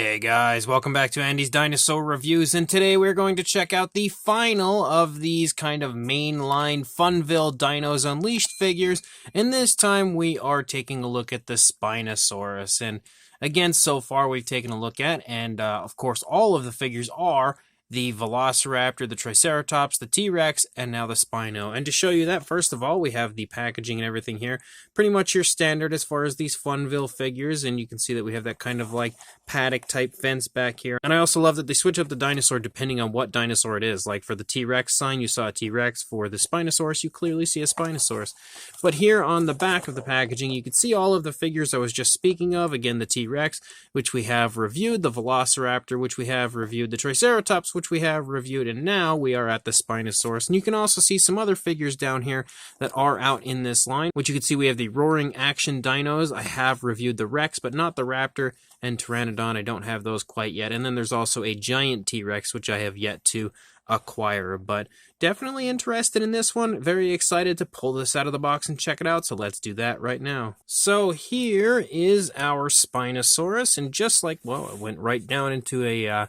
Hey guys, welcome back to Andy's Dinosaur Reviews, and today we're going to check out the final of these kind of mainline Funville Dinos Unleashed figures, and this time we are taking a look at the Spinosaurus. And again, so far we've taken a look at, and of course all of the figures are the Velociraptor, the Triceratops, the T-Rex, and now the Spino. And to show you that, first of all, we have the packaging and everything here. Pretty much your standard as far as these Funville figures, and you can see that we have that kind of like paddock type fence back here. And I also love that they switch up the dinosaur depending on what dinosaur it is. Like for the T-Rex sign, you saw a T-Rex. For the Spinosaurus, you clearly see a Spinosaurus. But here on the back of the packaging, you can see all of the figures I was just speaking of. Again, the T-Rex, which we have reviewed, the Velociraptor, which we have reviewed, the Triceratops, which we have reviewed, and now we are at the Spinosaurus. And you can also see some other figures down here that are out in this line, which you can see we have the Roaring Action Dinos. I have reviewed the Rex, but not the Raptor, and Pteranodon. I don't have those quite yet. And then there's also a giant T-Rex, which I have yet to acquire, but definitely interested in this one. Very excited to pull this out of the box and check it out, so let's do that right now. So here is our Spinosaurus, and just like, well, it went right down into a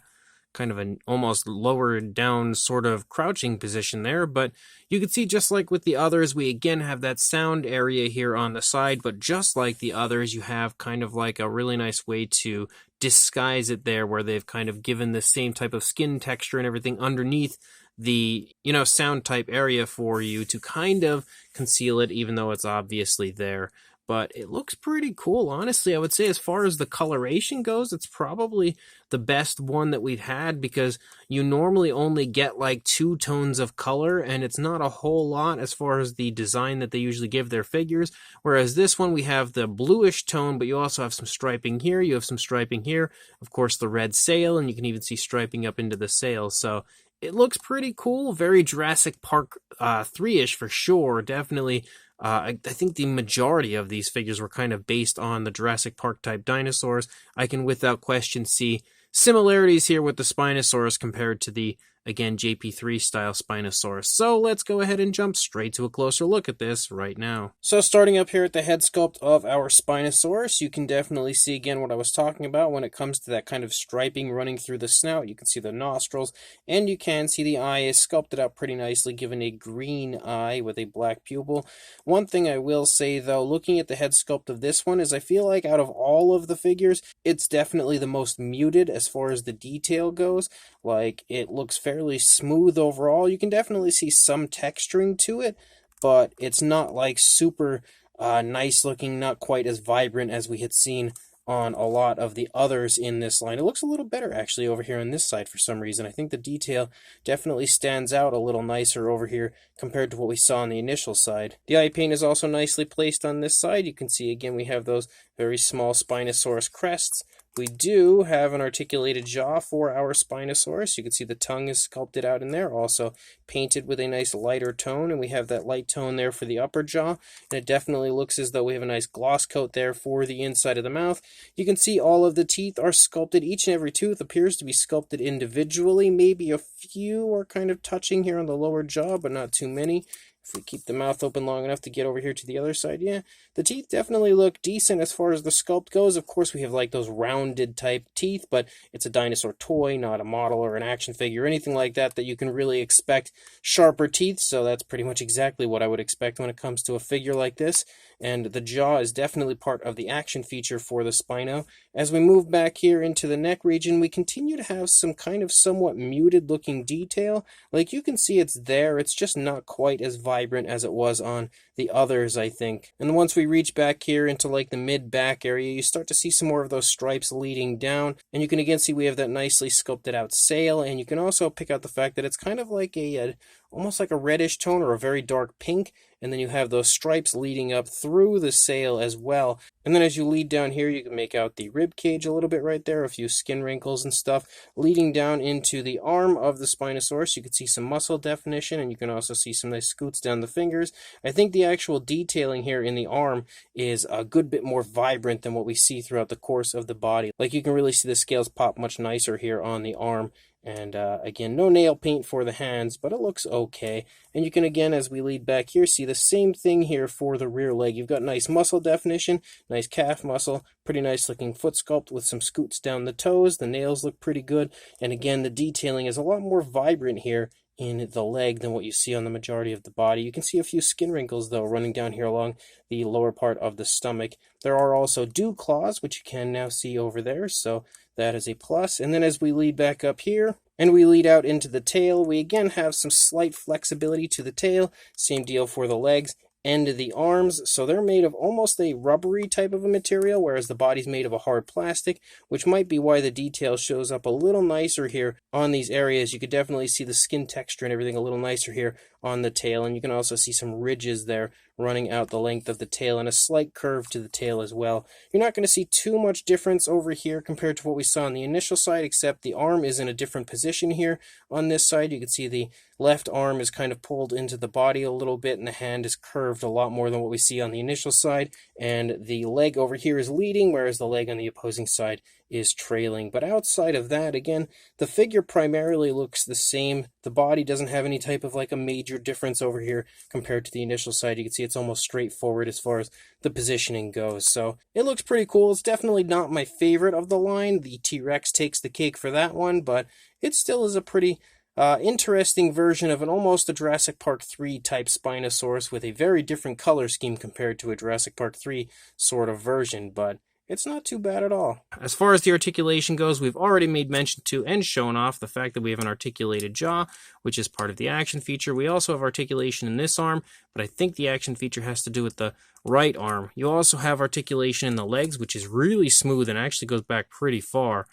kind of an almost lower down sort of crouching position there, but you can see just like with the others, we again have that sound area here on the side, but just like the others, you have kind of like a really nice way to disguise it there, where they've kind of given the same type of skin texture and everything underneath the, sound type area for you to kind of conceal it, even though it's obviously there. But it looks pretty cool, honestly. I would say as far as the coloration goes, it's probably the best one that we've had, because you normally only get like 2 tones of color, and it's not a whole lot as far as the design that they usually give their figures. Whereas this one, we have the bluish tone, but you also have some striping here, you have some striping here, of course the red sail, and you can even see striping up into the sail. So it looks pretty cool, very Jurassic Park 3-ish for sure, definitely. I think the majority of these figures were kind of based on the Jurassic Park type dinosaurs. I can without question see similarities here with the Spinosaurus compared to the, again, JP3 style Spinosaurus. So let's go ahead and jump straight to a closer look at this right now. So starting up here at the head sculpt of our Spinosaurus, you can definitely see again what I was talking about when it comes to that kind of striping running through the snout. You can see the nostrils, and you can see the eye is sculpted out pretty nicely, given a green eye with a black pupil. One thing I will say though, looking at the head sculpt of this one, is I feel like out of all of the figures, it's definitely the most muted as far as the detail goes. Like, it looks fairly smooth overall. You can definitely see some texturing to it, but it's not like super nice looking, not quite as vibrant as we had seen on a lot of the others in this line. It looks a little better actually over here on this side for some reason. I think the detail definitely stands out a little nicer over here compared to what we saw on the initial side. The eye paint is also nicely placed on this side. You can see again we have those very small Spinosaurus crests. We do have an articulated jaw for our Spinosaurus. You can see the tongue is sculpted out in there, also painted with a nice lighter tone, and we have that light tone there for the upper jaw, and it definitely looks as though we have a nice gloss coat there for the inside of the mouth. You can see all of the teeth are sculpted. Each and every tooth appears to be sculpted individually. Maybe a few are kind of touching here on the lower jaw, but not too many. If we keep the mouth open long enough to get over here to the other side, yeah, the teeth definitely look decent as far as the sculpt goes. Of course, we have like those rounded type teeth, but it's a dinosaur toy, not a model or an action figure or anything like that you can really expect sharper teeth. So that's pretty much exactly what I would expect when it comes to a figure like this. And the jaw is definitely part of the action feature for the Spino. As we move back here into the neck region, we continue to have some kind of somewhat muted looking detail. Like, you can see it's there, it's just not quite as vibrant as it was on the others, I think. And once we reach back here into like the mid-back area, you start to see some more of those stripes leading down, and you can again see we have that nicely sculpted out sail, and you can also pick out the fact that it's kind of like a almost like a reddish tone or a very dark pink, and then you have those stripes leading up through the sail as well. And then as you lead down here, you can make out the rib cage a little bit right there, a few skin wrinkles and stuff. Leading down into the arm of the Spinosaurus, you can see some muscle definition, and you can also see some nice scoots down the fingers. I think the actual detailing here in the arm is a good bit more vibrant than what we see throughout the course of the body. Like, you can really see the scales pop much nicer here on the arm And again, no nail paint for the hands, but it looks okay. And you can, again, as we lead back here, see the same thing here for the rear leg. You've got nice muscle definition, nice calf muscle, pretty nice looking foot sculpt with some scoots down the toes. The nails look pretty good. And again, the detailing is a lot more vibrant here in the leg than what you see on the majority of the body. You can see a few skin wrinkles, though, running down here along the lower part of the stomach. There are also dew claws, which you can now see over there, so that is a plus. And then as we lead back up here, and we lead out into the tail, we again have some slight flexibility to the tail. Same deal for the legs and the arms. So they're made of almost a rubbery type of a material, whereas the body's made of a hard plastic, which might be why the detail shows up a little nicer here on these areas. You could definitely see the skin texture and everything a little nicer here on the tail, and you can also see some ridges there running out the length of the tail and a slight curve to the tail as well. You're not going to see too much difference over here compared to what we saw on the initial side, except the arm is in a different position here on this side. You can see the left arm is kind of pulled into the body a little bit, and the hand is curved a lot more than what we see on the initial side, and the leg over here is leading, whereas the leg on the opposing side is trailing. But outside of that, again, the figure primarily looks the same. The body doesn't have any type of like a major difference over here compared to the initial side. You can see it's almost straightforward as far as the positioning goes. So it looks pretty cool. It's definitely not my favorite of the line. The T-Rex takes the cake for that one, but it still is a pretty interesting version of an almost a Jurassic Park 3 type Spinosaurus with a very different color scheme compared to a Jurassic Park 3 sort of version, but it's not too bad at all. As far as the articulation goes, we've already made mention to and shown off the fact that we have an articulated jaw, which is part of the action feature. We also have articulation in this arm, but I think the action feature has to do with the right arm. You also have articulation in the legs, which is really smooth and actually goes back pretty far.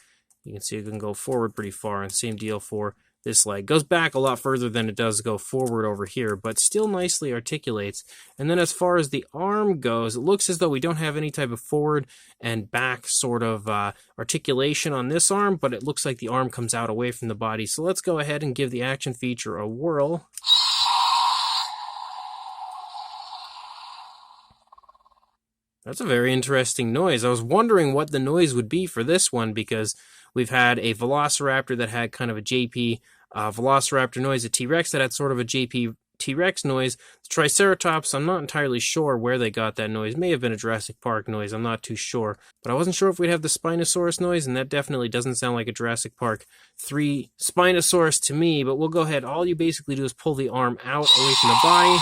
You can see it can go forward pretty far, and same deal for this leg. Goes back a lot further than it does go forward over here, but still nicely articulates. And then as far as the arm goes, it looks as though we don't have any type of forward and back sort of articulation on this arm, but it looks like the arm comes out away from the body. So let's go ahead and give the action feature a whirl. That's a very interesting noise. I was wondering what the noise would be for this one, because we've had a Velociraptor that had kind of a JP Velociraptor noise, a T-Rex that had sort of a JP T-Rex noise. The Triceratops, I'm not entirely sure where they got that noise. May have been a Jurassic Park noise, I'm not too sure. But I wasn't sure if we'd have the Spinosaurus noise, and that definitely doesn't sound like a Jurassic Park 3 Spinosaurus to me. But we'll go ahead. All you basically do is pull the arm out away from the body.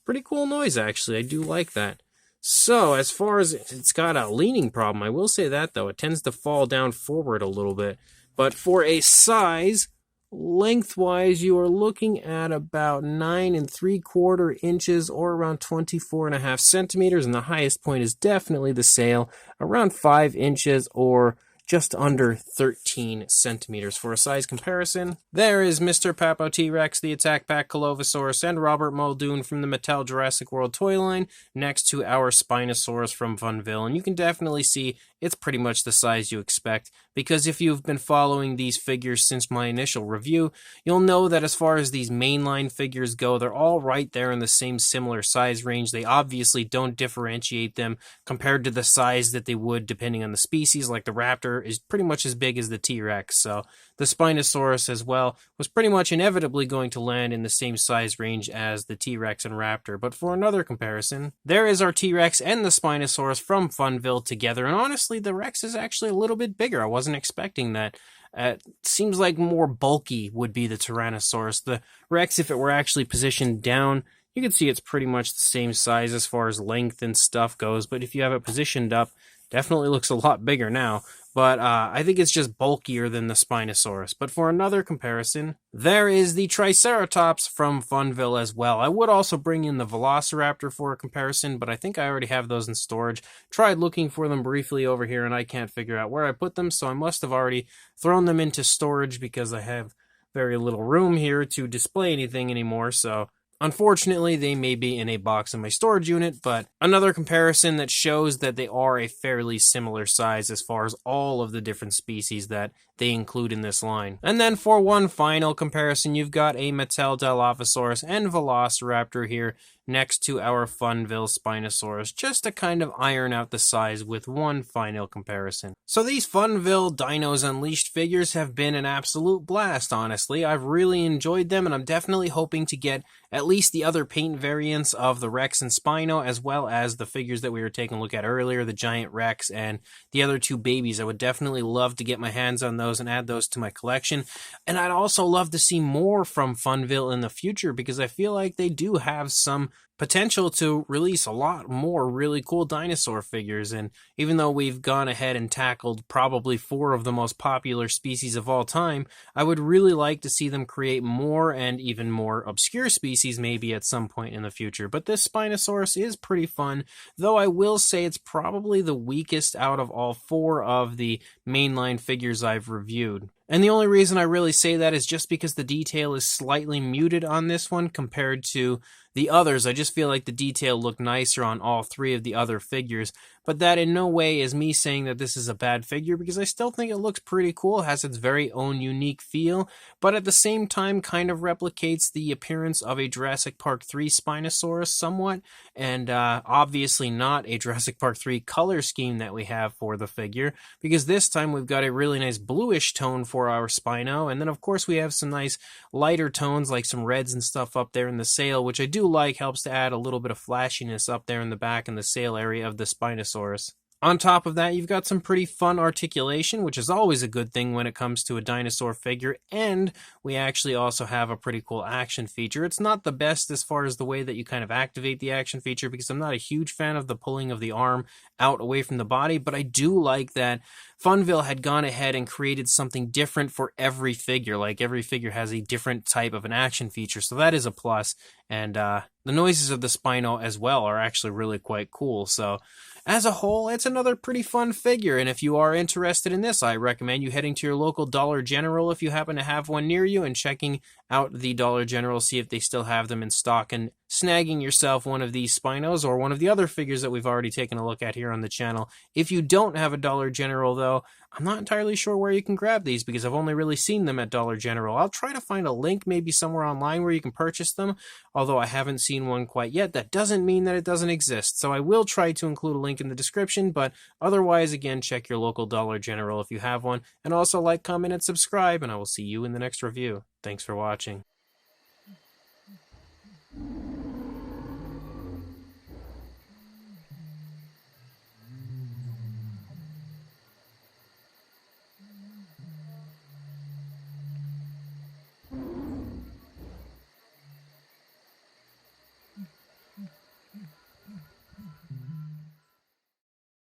Pretty cool noise, actually. I do like that. So, as far as it's got a leaning problem, I will say that, though. It tends to fall down forward a little bit. But for a size, lengthwise, you are looking at about 9 3/4 inches or around 24.5 centimeters. And the highest point is definitely the sail, around 5 inches or just under 13 centimeters. For a size comparison, there is Mr. Papo T-Rex, the Attack Pack Colovosaurus, and Robert Muldoon from the Mattel Jurassic World toy line, next to our Spinosaurus from Funville. And you can definitely see it's pretty much the size you expect, because if you've been following these figures since my initial review, you'll know that as far as these mainline figures go, they're all right there in the same similar size range. They obviously don't differentiate them compared to the size that they would depending on the species. Like the Raptor is pretty much as big as the T-Rex, so the Spinosaurus as well was pretty much inevitably going to land in the same size range as the T-Rex and Raptor. But for another comparison, there is our T-Rex and the Spinosaurus from Funville together, and honestly, the Rex is actually a little bit bigger. I wasn't expecting that. It seems like more bulky would be the Tyrannosaurus. The Rex, if it were actually positioned down, you can see it's pretty much the same size as far as length and stuff goes, but if you have it positioned up, definitely looks a lot bigger now. But I think it's just bulkier than the Spinosaurus. But for another comparison, there is the Triceratops from Funville as well. I would also bring in the Velociraptor for a comparison, but I think I already have those in storage. Tried looking for them briefly over here, and I can't figure out where I put them, so I must have already thrown them into storage because I have very little room here to display anything anymore, so Unfortunately, they may be in a box in my storage unit, but another comparison that shows that they are a fairly similar size as far as all of the different species that they include in this line. And then for one final comparison, you've got a Mattel Dilophosaurus and Velociraptor here next to our Funville Spinosaurus, just to kind of iron out the size with one final comparison. So these Funville Dinos Unleashed figures have been an absolute blast, honestly. I've really enjoyed them, and I'm definitely hoping to get at least the other paint variants of the Rex and Spino, as well as the figures that we were taking a look at earlier, the Giant Rex and the other two babies. I would definitely love to get my hands on those and add those to my collection. And I'd also love to see more from Funville in the future, because I feel like they do have some potential to release a lot more really cool dinosaur figures. And even though we've gone ahead and tackled probably 4 of the most popular species of all time, I would really like to see them create more and even more obscure species maybe at some point in the future. But this Spinosaurus is pretty fun, though I will say it's probably the weakest out of all 4 of the mainline figures I've reviewed. And the only reason I really say that is just because the detail is slightly muted on this one compared to the others. I just feel like the detail looked nicer on all 3 of the other figures, but that in no way is me saying that this is a bad figure, because I still think it looks pretty cool, has its very own unique feel, but at the same time kind of replicates the appearance of a Jurassic Park 3 Spinosaurus somewhat, and obviously not a Jurassic Park 3 color scheme that we have for the figure, because this time we've got a really nice bluish tone for our Spino, and then of course we have some nice lighter tones like some reds and stuff up there in the sail, which I do like, helps to add a little bit of flashiness up there in the back and the sail area of the Spinosaurus. On top of that, you've got some pretty fun articulation, which is always a good thing when it comes to a dinosaur figure, and we actually also have a pretty cool action feature. It's not the best as far as the way that you kind of activate the action feature, because I'm not a huge fan of the pulling of the arm out away from the body, but I do like that Funville had gone ahead and created something different for every figure. Like, every figure has a different type of an action feature, so that is a plus. And the noises of the Spino as well are actually really quite cool. So as a whole, it's another pretty fun figure, and if you are interested in this, I recommend you heading to your local Dollar General if you happen to have one near you, and checking out the Dollar General, see if they still have them in stock, and snagging yourself one of these Spinos or one of the other figures that we've already taken a look at here on the channel. If you don't have a Dollar General, though, I'm not entirely sure where you can grab these, because I've only really seen them at Dollar General. I'll try to find a link maybe somewhere online where you can purchase them, although I haven't seen one quite yet. That doesn't mean that it doesn't exist, so I will try to include a link in the description, but otherwise, again, check your local Dollar General if you have one, and also like, comment, and subscribe, and I will see you in the next review. Thanks for watching.